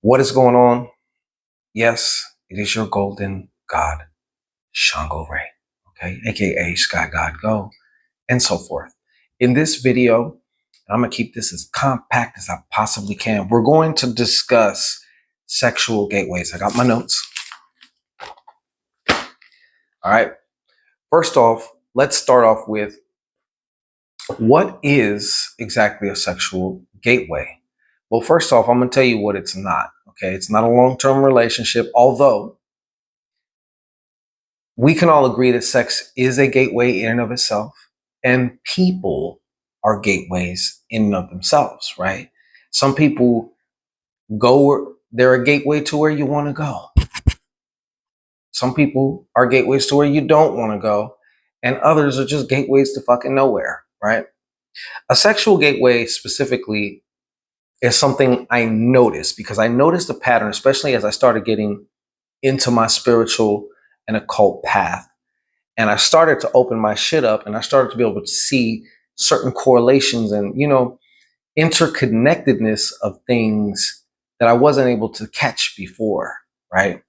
What is going on? Yes, it is your golden god, Shango Ray, okay, aka Sky God Go, and so forth. In this video, I'm gonna keep this as compact as I possibly can. We're going to discuss sexual gateways. I got my notes. All right. First off, let's start off with what is exactly a sexual gateway? Well, first off, I'm gonna tell you what it's not. Okay, it's not a long-term relationship, although we can all agree that sex is a gateway in and of itself, and people are gateways in and of themselves, right? Some people they're a gateway to where you want to go. Some people are gateways to where you don't want to go, and others are just gateways to fucking nowhere, right? A sexual gateway specifically is something I noticed because I noticed a pattern, especially as I started getting into my spiritual and occult path. And I started to open my shit up and I started to be able to see certain correlations and, interconnectedness of things that I wasn't able to catch before, right?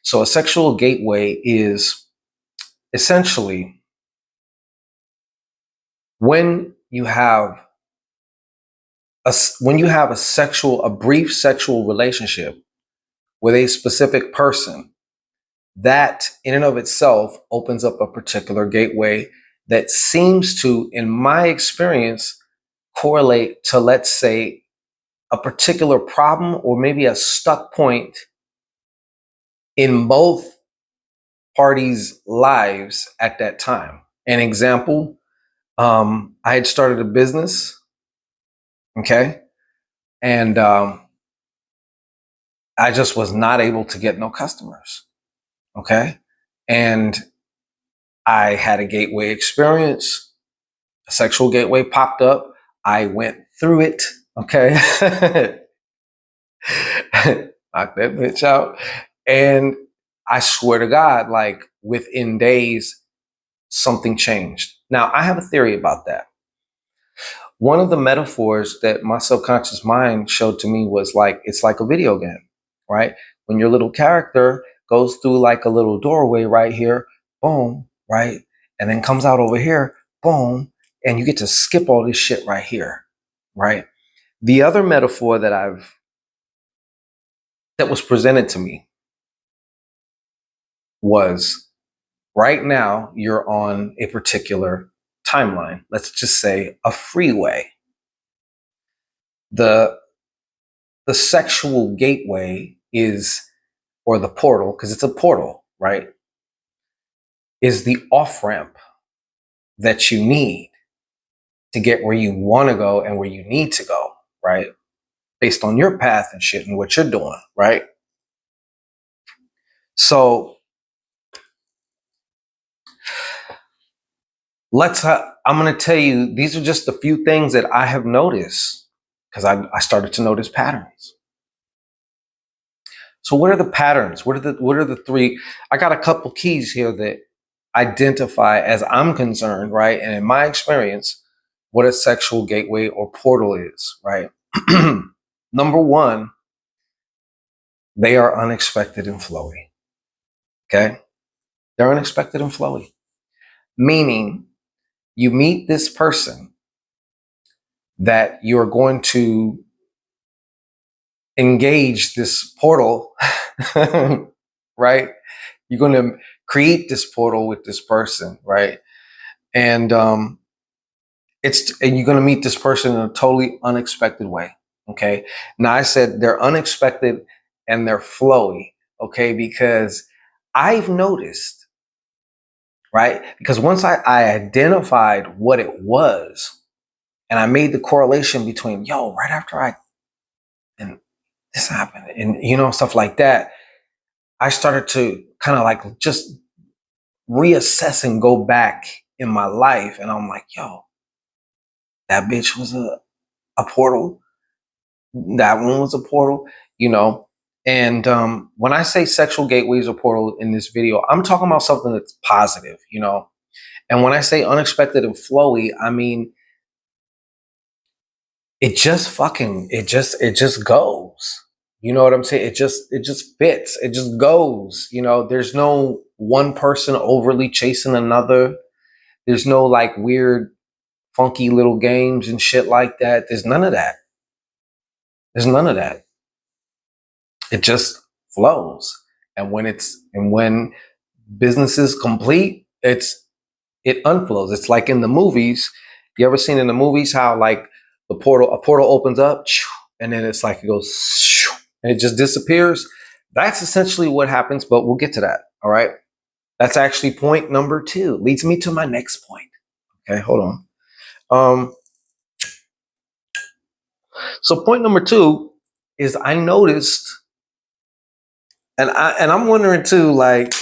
So a sexual gateway is essentially when you have a brief sexual relationship with a specific person, that in and of itself opens up a particular gateway that seems to, in my experience, correlate to, let's say, a particular problem or maybe a stuck point in both parties' lives at that time. An example, I had started a business, okay, and I just was not able to get no customers, okay, and I had a gateway experience. A sexual gateway popped up. I went through it, okay, knocked that bitch out, and I swear to God, like within days, something changed. Now, I have a theory about that. One of the metaphors that my subconscious mind showed to me was like, it's like a video game, right? When your little character goes through like a little doorway right here, boom, right? And then comes out over here, boom, and you get to skip all this shit right here, right? The other metaphor that was presented to me was right now you're on a particular timeline. Let's just say a freeway. The sexual gateway is, or the portal, because it's a portal, right? Is the off ramp that you need to get where you want to go and where you need to go, right? Based on your path and shit and what you're doing, right? So I'm going to tell you, these are just a few things that I have noticed because I started to notice patterns. So what are the patterns? What are the three? I got a couple keys here that identify, as I'm concerned, right? And in my experience, what a sexual gateway or portal is, right? Number one, they are unexpected and flowy. Okay? They're unexpected and flowy. Meaning you meet this person that you're going to engage this portal, right? You're going to create this portal with this person, right? And and you're going to meet this person in a totally unexpected way. Okay. Now I said they're unexpected and they're flowy. Okay. Because I've noticed, right? Because once I identified what it was and I made the correlation between, right after and this happened and, stuff like that, I started to kind of like just reassess and go back in my life. And I'm like, that bitch was a portal. That one was a portal. And when I say sexual gateways or portal in this video, I'm talking about something that's positive. And when I say unexpected and flowy, I mean, it just goes. You know what I'm saying? It just fits. It just goes. You know, there's no one person overly chasing another. There's no like weird, funky little games and shit like that. There's none of that. There's none of that. It just flows. And when business is complete, it unflows. It's like in the movies. You ever seen in the movies how like a portal opens up and then it's like it goes and it just disappears? That's essentially what happens, but we'll get to that. All right. That's actually point number 2. Leads me to my next point. Okay, hold on. So point number 2 is I noticed, and I'm wondering too, like,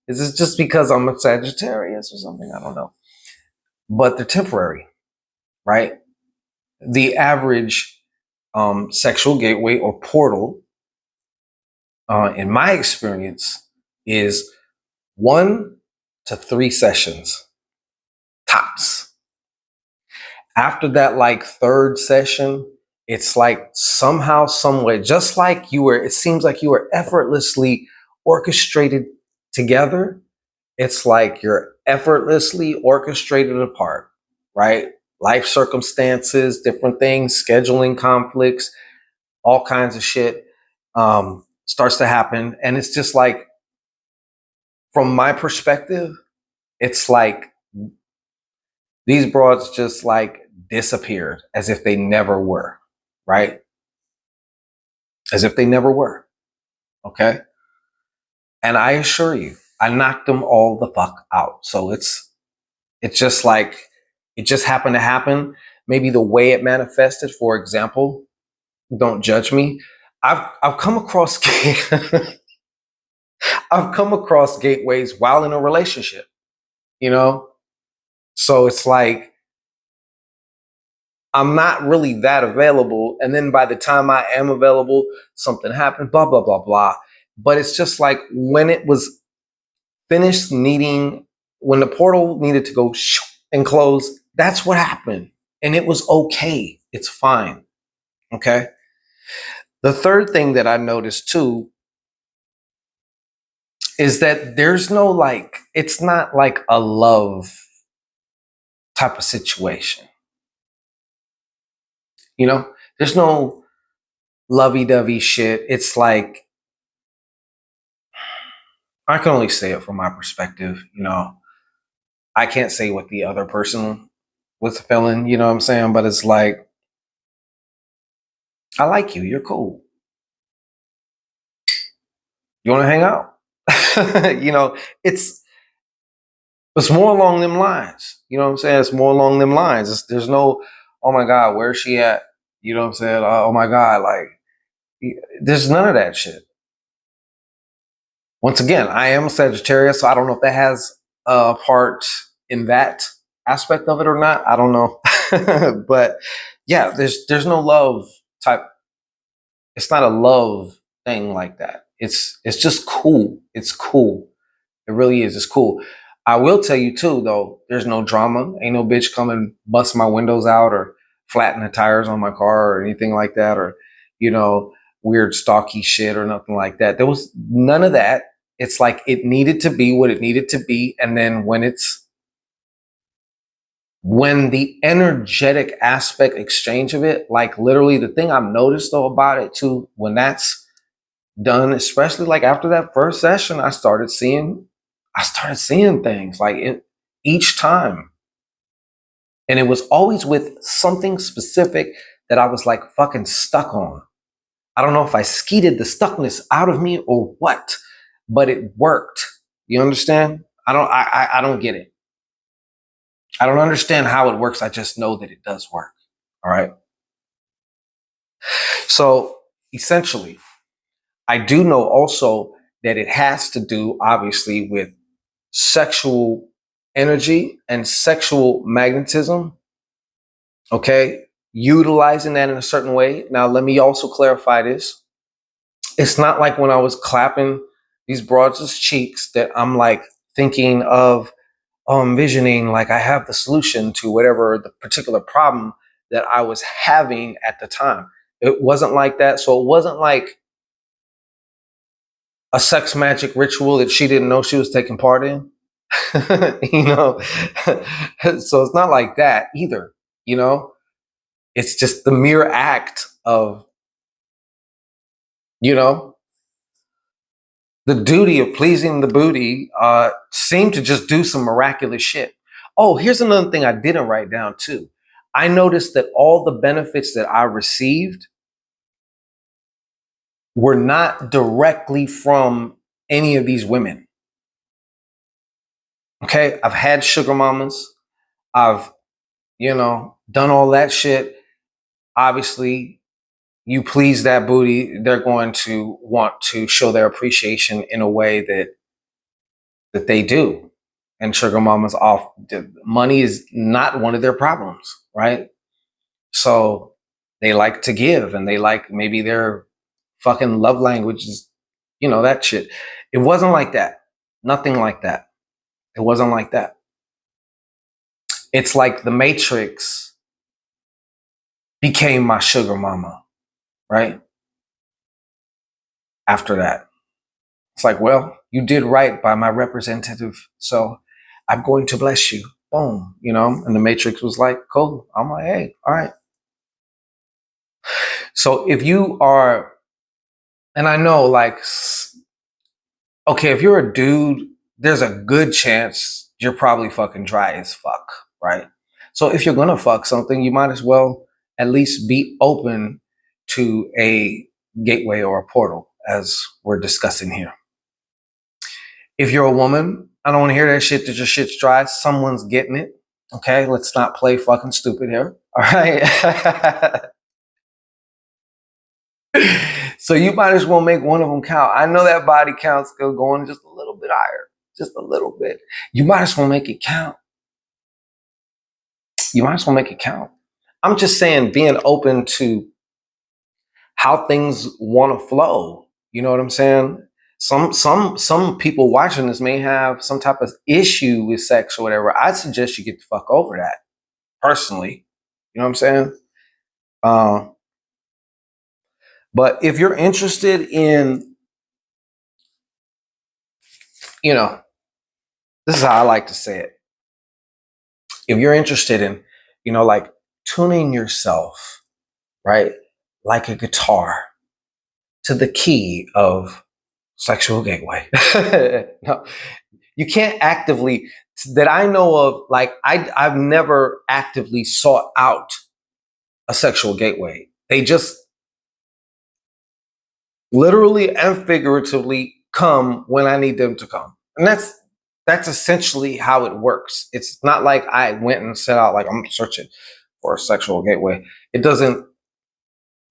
is this just because I'm a Sagittarius or something? I don't know. But they're temporary, right? The average sexual gateway or portal, in my experience, is 1 to 3 sessions tops. After that, like third session, it's like somehow, some way, just like it seems like you were effortlessly orchestrated together. It's like you're effortlessly orchestrated apart, right? Life circumstances, different things, scheduling conflicts, all kinds of shit starts to happen. And it's just like, from my perspective, it's like these broads just like disappeared as if they never were, right? As if they never were. Okay. And I assure you, I knocked them all the fuck out. So it's just like, it just happened to happen. Maybe the way it manifested, for example, don't judge me. I've come across I've come across gateways while in a relationship, you know? So it's like I'm not really that available. And then by the time I am available, something happened, blah, blah, blah, blah. But it's just like when it was finished when the portal needed to go and close, that's what happened. And it was okay. It's fine. Okay. The third thing that I noticed too is that there's no like, it's not like a love type of situation. You know, there's no lovey-dovey shit. It's like, I can only say it from my perspective, you know. I can't say what the other person was feeling, you know what I'm saying? But it's like, I like you. You're cool. You want to hang out? You know, it's more along them lines. You know what I'm saying? It's more along them lines. There's no, oh my God, where's she at? You know what I'm saying? Oh my God, like, there's none of that shit. Once again, I am a Sagittarius, so I don't know if that has a part in that aspect of it or not. I don't know. But yeah, there's no love type. It's not a love thing like that. It's just cool. It's cool. It really is. It's cool. I will tell you too, though, there's no drama. Ain't no bitch come and bust my windows out or flatten the tires on my car or anything like that, or, you know, weird stalky shit or nothing like that. There was none of that. It's like it needed to be what it needed to be. And then when the energetic aspect exchange of it, like literally the thing I've noticed though about it too, when that's done, especially like after that first session, I started seeing things like each time. And it was always with something specific that I was like fucking stuck on. I don't know if I skeeted the stuckness out of me or what, but it worked. You understand? I don't get it. I don't understand how it works. I just know that it does work. All right. So essentially, I do know also that it has to do obviously with sexual energy and sexual magnetism. Okay. Utilizing that in a certain way. Now, let me also clarify this. It's not like when I was clapping these broads' cheeks that I'm like thinking of, envisioning like I have the solution to whatever the particular problem that I was having at the time. It wasn't like that. So it wasn't like a sex magic ritual that she didn't know she was taking part in. You know, so it's not like that either. You know, it's just the mere act of, you know, the duty of pleasing the booty seemed to just do some miraculous shit. Oh, here's another thing I didn't write down too. I noticed that all the benefits that I received were not directly from any of these women. Okay, I've had sugar mamas. I've, you know, done all that shit. Obviously, you please that booty, they're going to want to show their appreciation in a way that they do. And sugar mamas off, money is not one of their problems, right? So they like to give, and they like, maybe their fucking love language is, you know, that shit. It wasn't like that. Nothing like that. It wasn't like that. It's like the Matrix became my sugar mama, right? After that. It's like, well, you did right by my representative, so I'm going to bless you. Boom, you know? And the Matrix was like, cool. I'm like, hey, all right. So if you are, and I know, like, okay, if you're a dude, there's a good chance you're probably fucking dry as fuck, right? So if you're gonna fuck something, you might as well at least be open to a gateway or a portal, as we're discussing here. If you're a woman, I don't want to hear that shit that your shit's dry. Someone's getting it. Okay, let's not play fucking stupid here. All right. So you might as well make one of them count. I know that body count's still going just a little bit higher, just a little bit. You might as well make it count. You might as well make it count. I'm just saying, being open to how things want to flow. You know what I'm saying? Some people watching this may have some type of issue with sex or whatever. I'd suggest you get the fuck over that. Personally, you know what I'm saying? Uh, but if you're interested in, you know, this is how I like to say it. If you're interested in, you know, like tuning yourself, right, like a guitar to the key of sexual gateway. No, you can't actively, that I know of, like I've never actively sought out a sexual gateway. They just literally and figuratively come when I need them to come. And that's essentially how it works. It's not like I went and set out like I'm searching for a sexual gateway. It doesn't,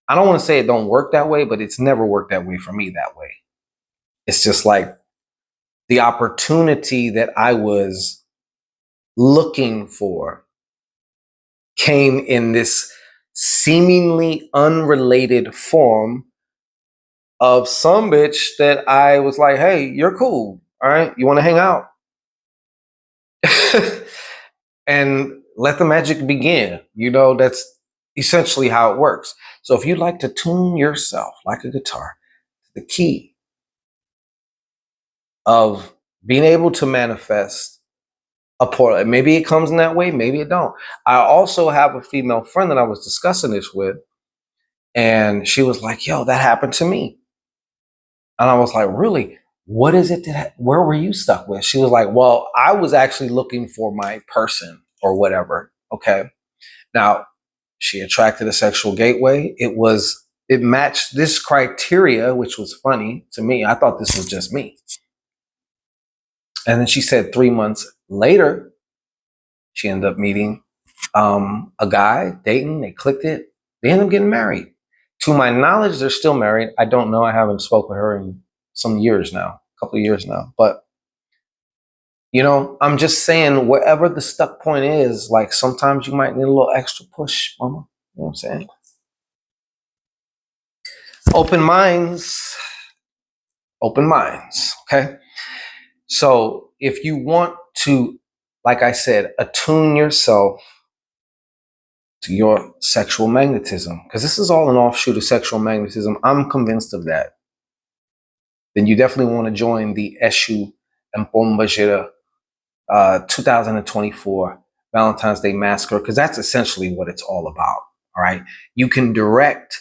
I don't want to say it don't work that way, but it's never worked that way for me that way. It's just like the opportunity that I was looking for came in this seemingly unrelated form of some bitch that I was like, hey, you're cool. All right. You want to hang out? And let the magic begin. You know, that's essentially how it works. So if you'd like to tune yourself like a guitar, the key of being able to manifest a portal, maybe it comes in that way, maybe it don't. I also have a female friend that I was discussing this with, and she was like, yo, that happened to me. And I was like, really? What is it that, where were you stuck with? She was like, well, I was actually looking for my person or whatever. Okay. Now, she attracted a sexual gateway. It matched this criteria, which was funny to me. I thought this was just me. And then she said 3 months later, she ended up meeting a guy, dating, they clicked it. They ended up getting married. To my knowledge, they're still married. I don't know. I haven't spoken with her in some years now, a couple of years now. But, you know, I'm just saying, wherever the stuck point is, like sometimes you might need a little extra push, mama. You know what I'm saying? Open minds, open minds. Okay. So if you want to, like I said, attune yourself to your sexual magnetism, because this is all an offshoot of sexual magnetism. I'm convinced of that. Then you definitely want to join the Exu Pomba Gira 2024 Valentine's Day Massacre, because that's essentially what it's all about. All right. You can direct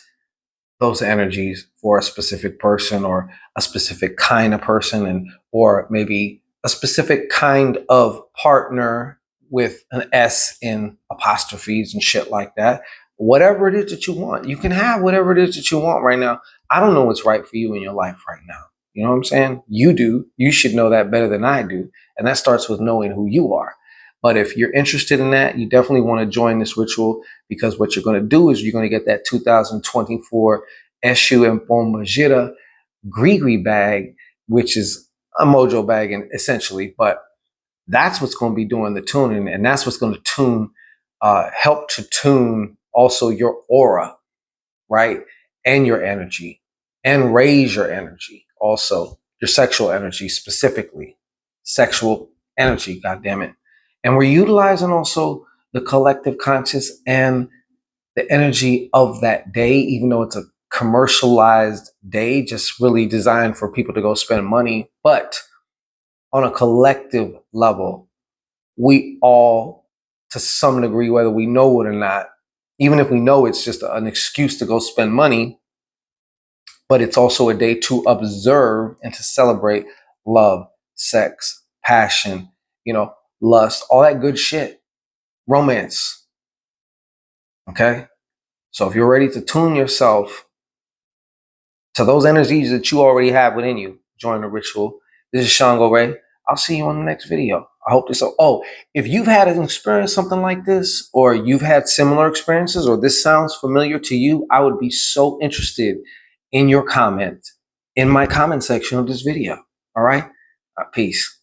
those energies for a specific person or a specific kind of person, and or maybe a specific kind of partner with an S in apostrophes and shit like that. Whatever it is that you want, you can have whatever it is that you want right now. I don't know what's right for you in your life right now. You know what I'm saying? You do. You should know that better than I do. And that starts with knowing who you are. But if you're interested in that, you definitely want to join this ritual, because what you're going to do is you're going to get that 2024 Exu Pomba Gira Grigri bag, which is a mojo bag essentially, but that's what's going to be doing the tuning, and that's what's going to help to tune also your aura, right? And your energy, and raise your energy, also your sexual energy, specifically sexual energy, God damn it. And we're utilizing also the collective conscious and the energy of that day, even though it's a commercialized day, just really designed for people to go spend money. But on a collective level, we all, to some degree, whether we know it or not, even if we know it's just an excuse to go spend money, but it's also a day to observe and to celebrate love, sex, passion, lust, all that good shit, romance. Okay? So if you're ready to tune yourself to those energies that you already have within you, join the ritual. This is Shango Ray. I'll see you on the next video. I hope this. Oh, if you've had an experience something like this, or you've had similar experiences, or this sounds familiar to you, I would be so interested in your comment in my comment section of this video. All right? Peace.